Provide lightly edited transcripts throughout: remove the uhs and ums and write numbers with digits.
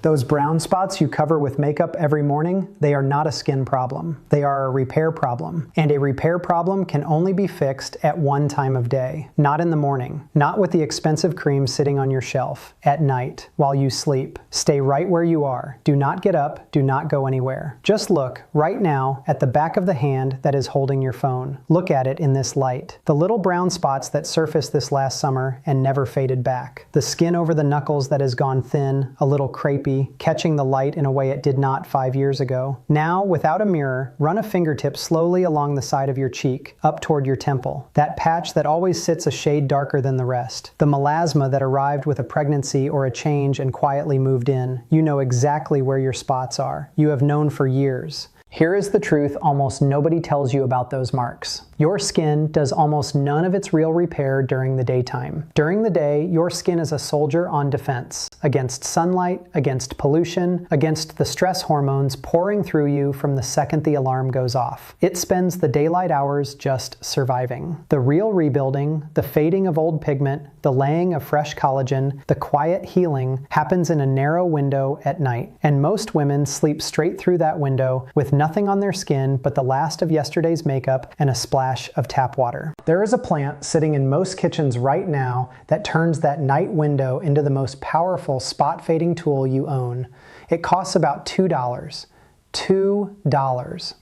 Those brown spots you cover with makeup every morning, they are not a skin problem. They are a repair problem. And a repair problem can only be fixed at one time of day. Not in the morning. Not with the expensive cream sitting on your shelf. At night, while you sleep. Stay right where you are. Do not get up. Do not go anywhere. Just look right now at the back of the hand that is holding your phone. Look at it in this light. The little brown spots that surfaced this last summer and never faded back. The skin over the knuckles that has gone thin, a little crepey, catching the light in a way it did not 5 years ago. Now, without a mirror, run a fingertip slowly along the side of your cheek, up toward your temple. That patch that always sits a shade darker than the rest. The melasma that arrived with a pregnancy or a change and quietly moved in. You know exactly where your spots are. You have known for years. Here is the truth almost nobody tells you about those marks. Your skin does almost none of its real repair during the daytime. During the day, your skin is a soldier on defense against sunlight, against pollution, against the stress hormones pouring through you from the second the alarm goes off. It spends the daylight hours just surviving. The real rebuilding, the fading of old pigment, the laying of fresh collagen, the quiet healing happens in a narrow window at night. And most women sleep straight through that window with nothing on their skin but the last of yesterday's makeup and a splash of tap water. There is a plant sitting in most kitchens right now that turns that night window into the most powerful spot fading tool you own. It costs about $2. $2.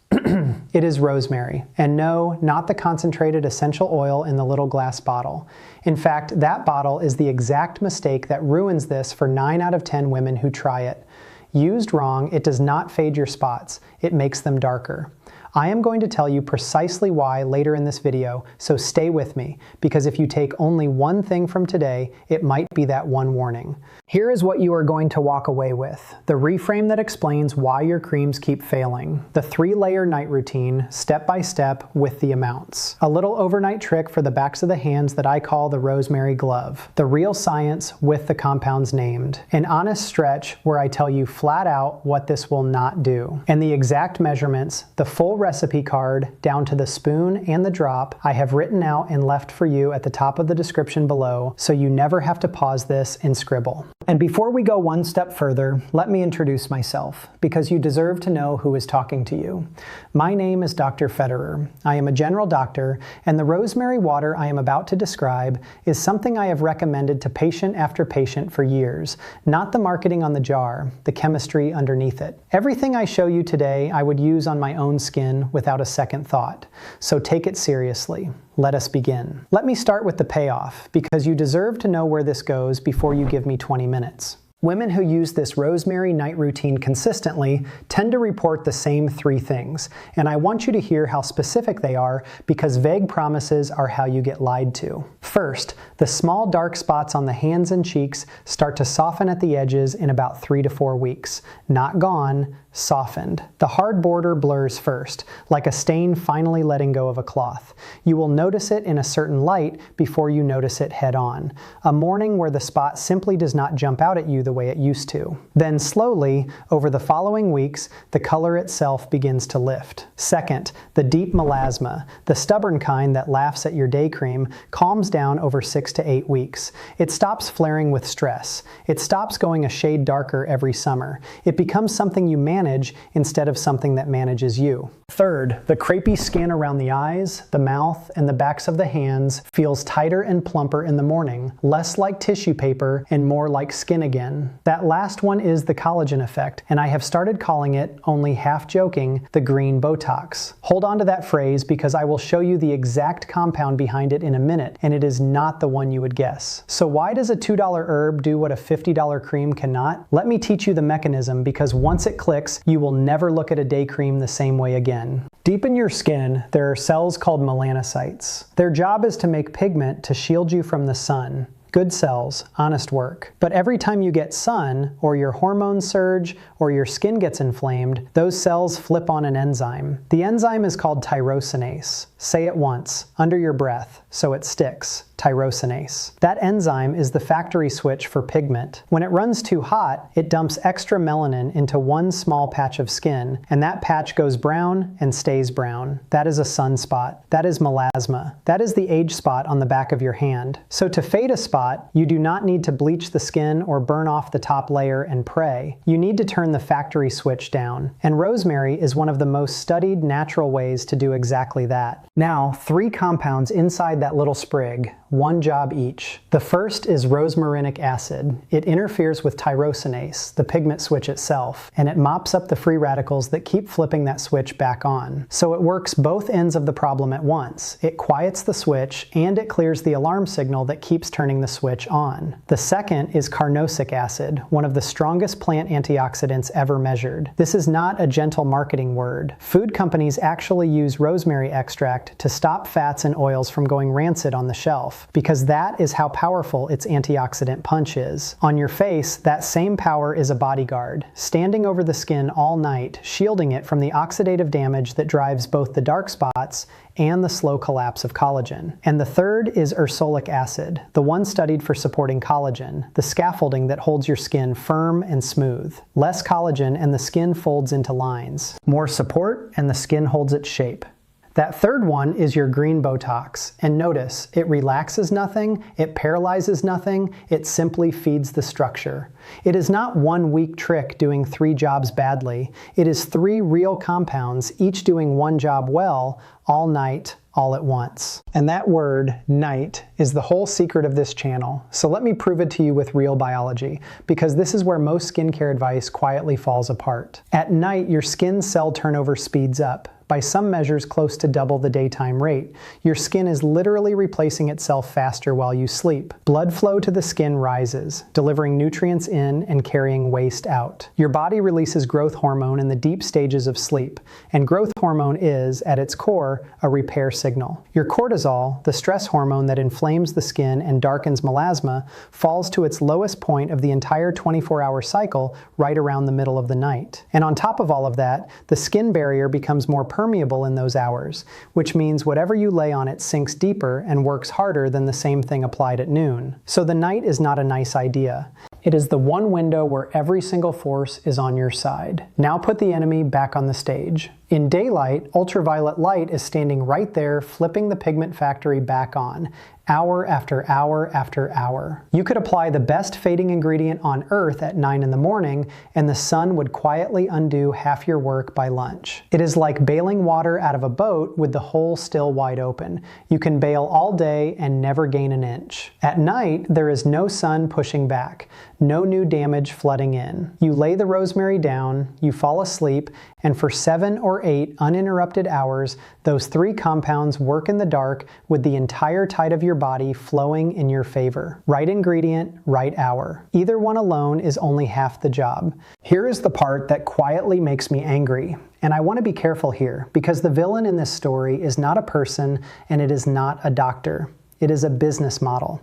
It is rosemary. And no, not the concentrated essential oil in the little glass bottle. In fact, that bottle is the exact mistake that ruins this for 9 out of 10 women who try it. Used wrong, it does not fade your spots. It makes them darker. I am going to tell you precisely why later in this video, so stay with me, because if you take only one thing from today, it might be that one warning. Here is what you are going to walk away with. The reframe that explains why your creams keep failing. The 3-layer night routine, step by step with the amounts. A little overnight trick for the backs of the hands that I call the rosemary glove. The real science with the compounds named. An honest stretch where I tell you flat out what this will not do. And the exact measurements, the full recipe card, down to the spoon and the drop, I have written out and left for you at the top of the description below, so you never have to pause this and scribble. And before we go one step further, let me introduce myself, because you deserve to know who is talking to you. My name is Dr. Federer. I am a general doctor, and the rosemary water I am about to describe is something I have recommended to patient after patient for years, not the marketing on the jar, the chemistry underneath it. Everything I show you today I would use on my own skin without a second thought, so take it seriously. Let us begin. Let me start with the payoff, because you deserve to know where this goes before you give me 20 minutes. Women who use this rosemary night routine consistently tend to report the same 3 things, and I want you to hear how specific they are, because vague promises are how you get lied to. First, the small dark spots on the hands and cheeks start to soften at the edges in about 3 to 4 weeks. Not gone, softened. The hard border blurs first, like a stain finally letting go of a cloth. You will notice it in a certain light before you notice it head on. A morning where the spot simply does not jump out at you the way it used to. Then slowly, over the following weeks, the color itself begins to lift. Second, the deep melasma, the stubborn kind that laughs at your day cream, calms down over 6 to 8 weeks. It stops flaring with stress. It stops going a shade darker every summer. It becomes something you manage instead of something that manages you. Third, the crepey skin around the eyes, the mouth, and the backs of the hands feels tighter and plumper in the morning, less like tissue paper and more like skin again. That last one is the collagen effect, and I have started calling it, only half joking, the green botox. Hold on to that phrase, because I will show you the exact compound behind it in a minute, and it is not the one you would guess. So why does a $2 herb do what a $50 cream cannot? Let me teach you the mechanism, because once it clicks, you will never look at a day cream the same way again. Deep in your skin, there are cells called melanocytes. Their job is to make pigment to shield you from the sun. Good cells, honest work. But every time you get sun, or your hormones surge, or your skin gets inflamed, those cells flip on an enzyme. The enzyme is called tyrosinase. Say it once, under your breath, so it sticks. tyrosinase. That enzyme is the factory switch for pigment. When it runs too hot, it dumps extra melanin into one small patch of skin, and that patch goes brown and stays brown. That is a sunspot. That is melasma. That is the age spot on the back of your hand. So to fade a spot, you do not need to bleach the skin or burn off the top layer and pray. You need to turn the factory switch down. And rosemary is one of the most studied natural ways to do exactly that. Now, 3 compounds inside that little sprig, one job each. The first is rosmarinic acid. It interferes with tyrosinase, the pigment switch itself, and it mops up the free radicals that keep flipping that switch back on. So it works both ends of the problem at once. It quiets the switch and it clears the alarm signal that keeps turning the switch on. The second is carnosic acid, one of the strongest plant antioxidants ever measured. This is not a gentle marketing word. Food companies actually use rosemary extract to stop fats and oils from going rancid on the shelf, because that is how powerful its antioxidant punch is. On your face, that same power is a bodyguard, standing over the skin all night, shielding it from the oxidative damage that drives both the dark spots and the slow collapse of collagen. And the third is ursolic acid, the one studied for supporting collagen, the scaffolding that holds your skin firm and smooth. Less collagen and the skin folds into lines. More support and the skin holds its shape. That third one is your green botox, and notice, it relaxes nothing, it paralyzes nothing, it simply feeds the structure. It is not one weak trick doing 3 jobs badly, it is 3 real compounds, each doing one job well, all night, all at once. And that word, night, is the whole secret of this channel. So let me prove it to you with real biology, because this is where most skincare advice quietly falls apart. At night, your skin cell turnover speeds up. By some measures close to double the daytime rate. Your skin is literally replacing itself faster while you sleep. Blood flow to the skin rises, delivering nutrients in and carrying waste out. Your body releases growth hormone in the deep stages of sleep, and growth hormone is, at its core, a repair signal. Your cortisol, the stress hormone that inflames the skin and darkens melasma, falls to its lowest point of the entire 24-hour cycle right around the middle of the night. And on top of all of that, the skin barrier becomes more permeable in those hours, which means whatever you lay on it sinks deeper and works harder than the same thing applied at noon. So the night is not a nice idea. It is the one window where every single force is on your side. Now put the enemy back on the stage. In daylight, ultraviolet light is standing right there, flipping the pigment factory back on, hour after hour after hour. You could apply the best fading ingredient on Earth at 9 in the morning, and the sun would quietly undo half your work by lunch. It is like bailing water out of a boat with the hole still wide open. You can bail all day and never gain an inch. At night, there is no sun pushing back, no new damage flooding in. You lay the rosemary down, you fall asleep, and for 7 or 8 uninterrupted hours, those 3 compounds work in the dark with the entire tide of your body flowing in your favor. Right ingredient, right hour. Either one alone is only half the job. Here is the part that quietly makes me angry. And I want to be careful here, because the villain in this story is not a person and it is not a doctor. It is a business model.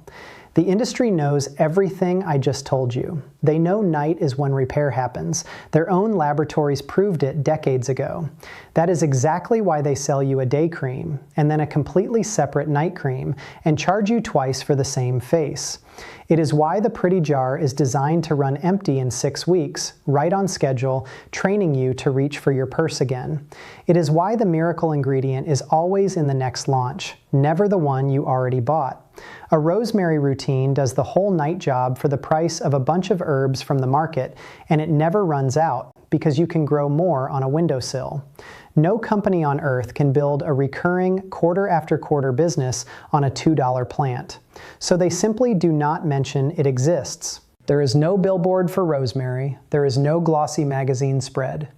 The industry knows everything I just told you. They know night is when repair happens. Their own laboratories proved it decades ago. That is exactly why they sell you a day cream, and then a completely separate night cream, and charge you twice for the same face. It is why the pretty jar is designed to run empty in 6 weeks, right on schedule, training you to reach for your purse again. It is why the miracle ingredient is always in the next launch, never the one you already bought. A rosemary routine does the whole night job for the price of a bunch of herbs from the market, and it never runs out, because you can grow more on a windowsill. No company on earth can build a recurring quarter after quarter business on a $2 plant. So they simply do not mention it exists. There is no billboard for rosemary. There is no glossy magazine spread.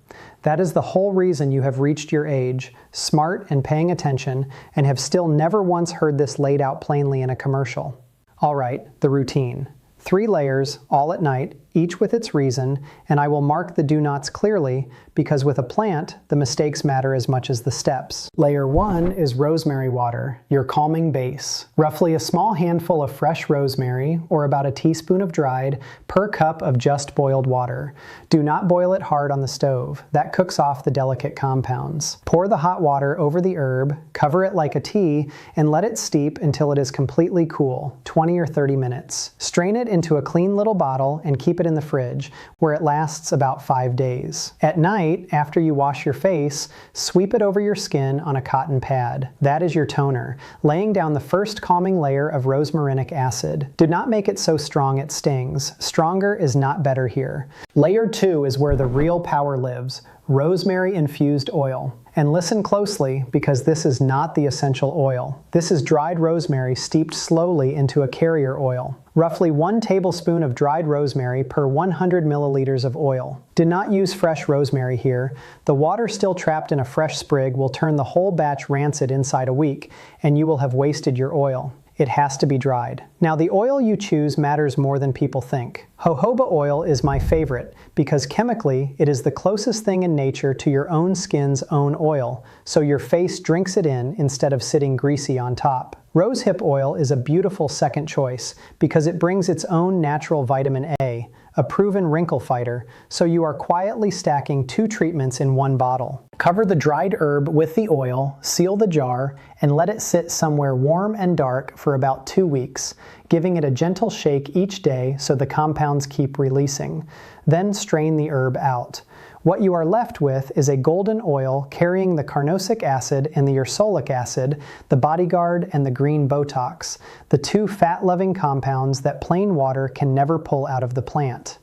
That is the whole reason you have reached your age, smart and paying attention, and have still never once heard this laid out plainly in a commercial. All right, the routine. 3 layers, all at night, each with its reason, and I will mark the do-nots clearly, because with a plant, the mistakes matter as much as the steps. Layer 1 is rosemary water, your calming base. Roughly a small handful of fresh rosemary, or about a teaspoon of dried, per cup of just boiled water. Do not boil it hard on the stove. That cooks off the delicate compounds. Pour the hot water over the herb, cover it like a tea, and let it steep until it is completely cool, 20 or 30 minutes. Strain it into a clean little bottle and keep it in the fridge, where it lasts about 5 days. At night, after you wash your face, sweep it over your skin on a cotton pad. That is your toner, laying down the first calming layer of rosmarinic acid. Do not make it so strong it stings. Stronger is not better here. Layer 2 is where the real power lives, rosemary-infused oil. And listen closely, because this is not the essential oil. This is dried rosemary steeped slowly into a carrier oil. Roughly 1 tablespoon of dried rosemary per 100 milliliters of oil. Do not use fresh rosemary here. The water still trapped in a fresh sprig will turn the whole batch rancid inside a week, and you will have wasted your oil. It has to be dried. Now, the oil you choose matters more than people think. Jojoba oil is my favorite because chemically it is the closest thing in nature to your own skin's own oil, so your face drinks it in instead of sitting greasy on top. Rosehip oil is a beautiful second choice because it brings its own natural vitamin A, a proven wrinkle fighter, so you are quietly stacking 2 treatments in 1 bottle. Cover the dried herb with the oil, seal the jar, and let it sit somewhere warm and dark for about 2 weeks, giving it a gentle shake each day so the compounds keep releasing. Then strain the herb out. What you are left with is a golden oil carrying the carnosic acid and the ursolic acid, the bodyguard and the green botox, the 2 fat-loving compounds that plain water can never pull out of the plant.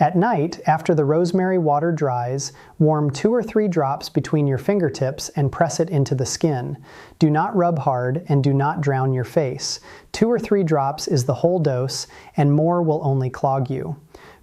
At night, after the rosemary water dries, warm 2 or 3 drops between your fingertips and press it into the skin. Do not rub hard and do not drown your face. 2 or 3 drops is the whole dose, and more will only clog you.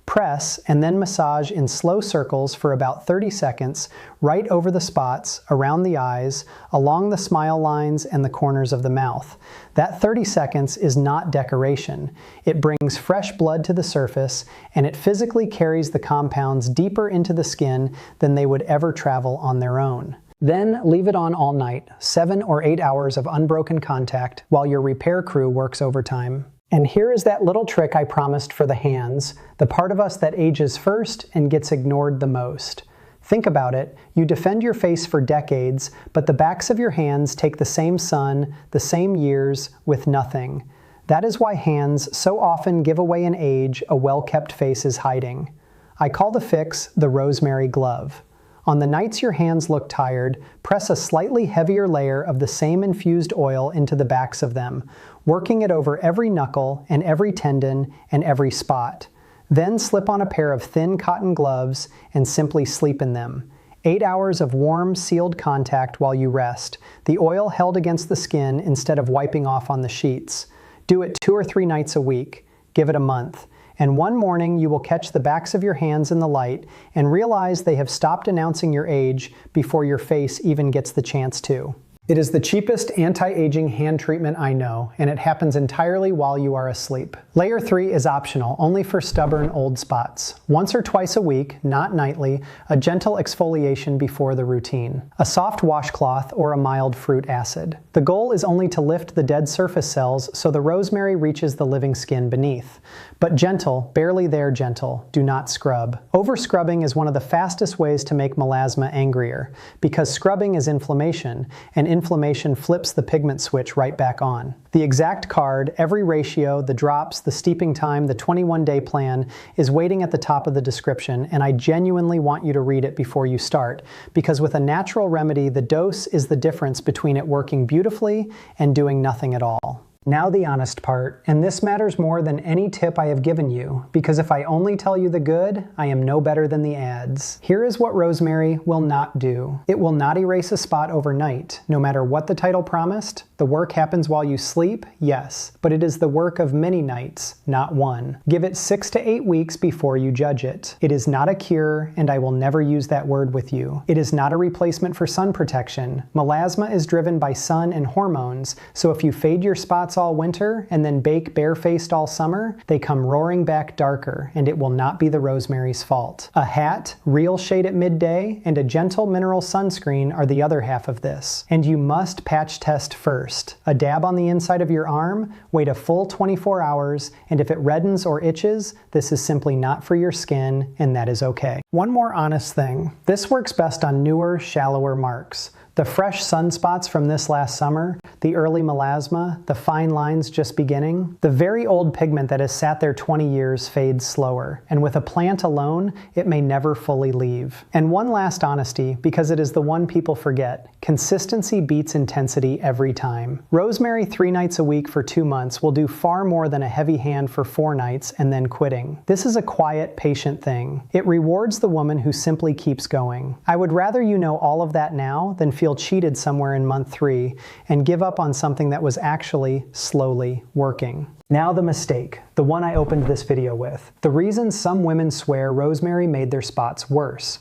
Press and then massage in slow circles for about 30 seconds right over the spots, around the eyes, along the smile lines and the corners of the mouth. That 30 seconds is not decoration. It brings fresh blood to the surface, and it physically carries the compounds deeper into the skin than they would ever travel on their own. Then leave it on all night, 7 or 8 hours of unbroken contact while your repair crew works overtime. And here is that little trick I promised for the hands, the part of us that ages first and gets ignored the most. Think about it. You defend your face for decades, but the backs of your hands take the same sun, the same years, with nothing. That is why hands so often give away an age a well-kept face is hiding. I call the fix the rosemary glove. On the nights your hands look tired, press a slightly heavier layer of the same infused oil into the backs of them, working it over every knuckle and every tendon and every spot. Then slip on a pair of thin cotton gloves and simply sleep in them. 8 hours of warm, sealed contact while you rest, the oil held against the skin instead of wiping off on the sheets. Do it 2 or 3 nights a week. Give it a month. And one morning you will catch the backs of your hands in the light and realize they have stopped announcing your age before your face even gets the chance to. It is the cheapest anti-aging hand treatment I know, and it happens entirely while you are asleep. Layer 3 is optional, only for stubborn old spots. Once or twice a week, not nightly, a gentle exfoliation before the routine. A soft washcloth or a mild fruit acid. The goal is only to lift the dead surface cells so the rosemary reaches the living skin beneath. But gentle, barely there gentle, do not scrub. Over-scrubbing is one of the fastest ways to make melasma angrier, because scrubbing is inflammation, and inflammation flips the pigment switch right back on. The exact card, every ratio, the drops, the steeping time, the 21-day plan is waiting at the top of the description, and I genuinely want you to read it before you start, because with a natural remedy, the dose is the difference between it working beautifully and doing nothing at all. Now the honest part, and this matters more than any tip I have given you, because if I only tell you the good, I am no better than the ads. Here is what rosemary will not do. It will not erase a spot overnight, no matter what the title promised. The work happens while you sleep, yes, but it is the work of many nights, not one. Give it 6 to 8 weeks before you judge it. It is not a cure, and I will never use that word with you. It is not a replacement for sun protection. Melasma is driven by sun and hormones, so if you fade your spots botox all winter and then bake barefaced all summer, they come roaring back darker, and it will not be the rosemary's fault. A hat, real shade at midday, and a gentle mineral sunscreen are the other half of this. And you must patch test first. A dab on the inside of your arm, wait a full 24 hours, and if it reddens or itches, this is simply not for your skin, and that is okay. One more honest thing. This works best on newer, shallower marks. The fresh sunspots from this last summer, the early melasma, the fine lines just beginning, the very old pigment that has sat there 20 years fades slower, and with a plant alone, it may never fully leave. And one last honesty, because it is the one people forget, consistency beats intensity every time. Rosemary 3 nights a week for 2 months will do far more than a heavy hand for 4 nights and then quitting. This is a quiet, patient thing. It rewards the woman who simply keeps going. I would rather you know all of that now than feel cheated somewhere in month 3 and give up on something that was actually slowly working. Now the mistake, the one I opened this video with. The reason some women swear rosemary made their spots worse.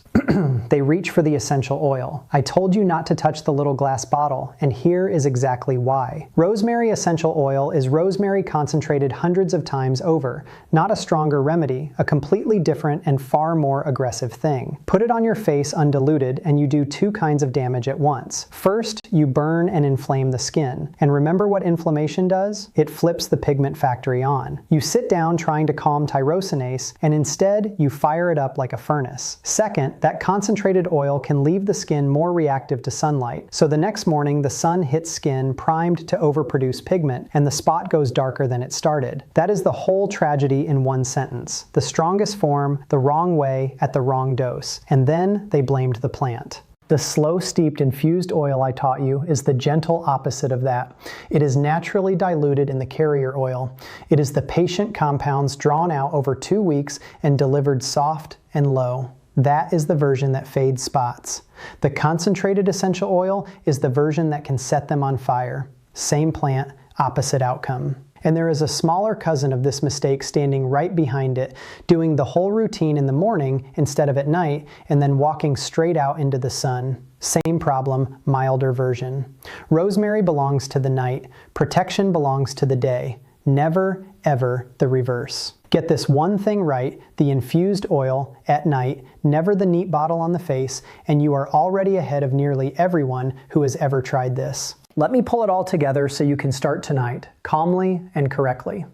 They reach for the essential oil. I told you not to touch the little glass bottle, and here is exactly why. Rosemary essential oil is rosemary concentrated hundreds of times over, not a stronger remedy, a completely different and far more aggressive thing. Put it on your face undiluted, and you do 2 kinds of damage at once. First, you burn and inflame the skin. And remember what inflammation does? It flips the pigment factory on. You sit down trying to calm tyrosinase, and instead you fire it up like a furnace. Second, that concentrated oil can leave the skin more reactive to sunlight. So the next morning, the sun hits skin primed to overproduce pigment, and the spot goes darker than it started. That is the whole tragedy in one sentence. The strongest form, the wrong way, at the wrong dose. And then they blamed the plant. The slow steeped infused oil I taught you is the gentle opposite of that. It is naturally diluted in the carrier oil. It is the patient compounds drawn out over 2 weeks and delivered soft and low. That is the version that fades spots. The concentrated essential oil is the version that can set them on fire. Same plant, opposite outcome. And there is a smaller cousin of this mistake standing right behind it, doing the whole routine in the morning instead of at night, and then walking straight out into the sun. Same problem, milder version. Rosemary belongs to the night. Protection belongs to the day. Never, ever the reverse. Get this one thing right, the infused oil, at night, never the neat bottle on the face, and you are already ahead of nearly everyone who has ever tried this. Let me pull it all together so you can start tonight, calmly and correctly.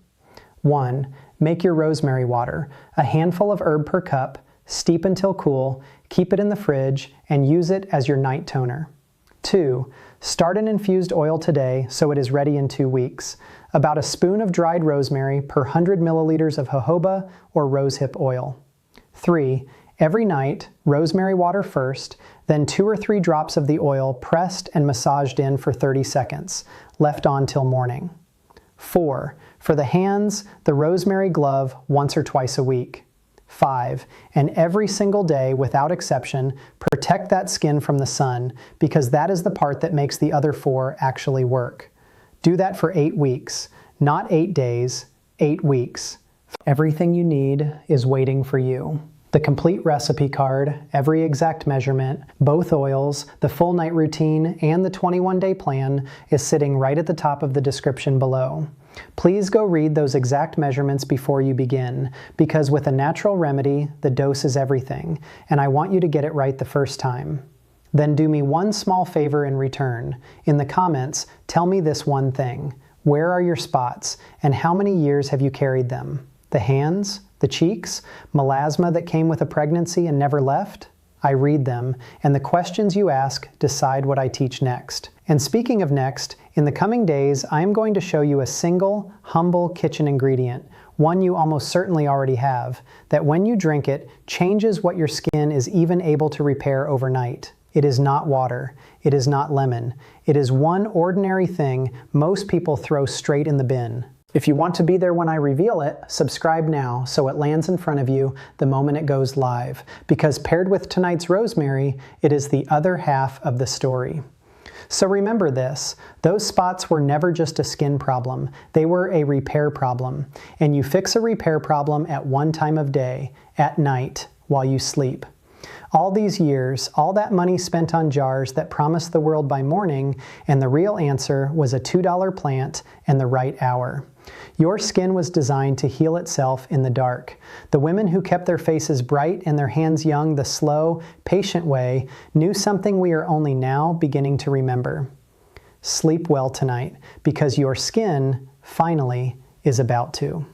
1. Make your rosemary water, a handful of herb per cup, steep until cool, keep it in the fridge, and use it as your night toner. 2. Start an infused oil today so it is ready in 2 weeks. About a spoon of dried rosemary per 100 milliliters of jojoba or rosehip oil. 3. Every night, rosemary water first, then 2 or 3 drops of the oil pressed and massaged in for 30 seconds, left on till morning. 4. For the hands, the rosemary glove once or twice a week. 5. And every single day, without exception, protect that skin from the sun, because that is the part that makes the other 4 actually work. Do that for 8 weeks, not 8 days, 8 weeks. Everything you need is waiting for you. The complete recipe card, every exact measurement, both oils, the full night routine, and the 21-day plan is sitting right at the top of the description below. Please go read those exact measurements before you begin, because with a natural remedy, the dose is everything, and I want you to get it right the first time. Then do me one small favor in return. In the comments, tell me this one thing. Where are your spots, and how many years have you carried them? The hands? The cheeks? Melasma that came with a pregnancy and never left? I read them, and the questions you ask decide what I teach next. And speaking of next, in the coming days, I am going to show you a single, humble kitchen ingredient, one you almost certainly already have, that when you drink it, changes what your skin is even able to repair overnight. It is not water. It is not lemon. It is one ordinary thing most people throw straight in the bin. If you want to be there when I reveal it, subscribe now so it lands in front of you the moment it goes live, because paired with tonight's rosemary, it is the other half of the story. So remember this, those spots were never just a skin problem, they were a repair problem. And you fix a repair problem at one time of day, at night, while you sleep. All these years, all that money spent on jars that promised the world by morning, and the real answer was a $2 plant and the right hour. Your skin was designed to heal itself in the dark. The women who kept their faces bright and their hands young the slow, patient way knew something we are only now beginning to remember. Sleep well tonight, because your skin, finally, is about to.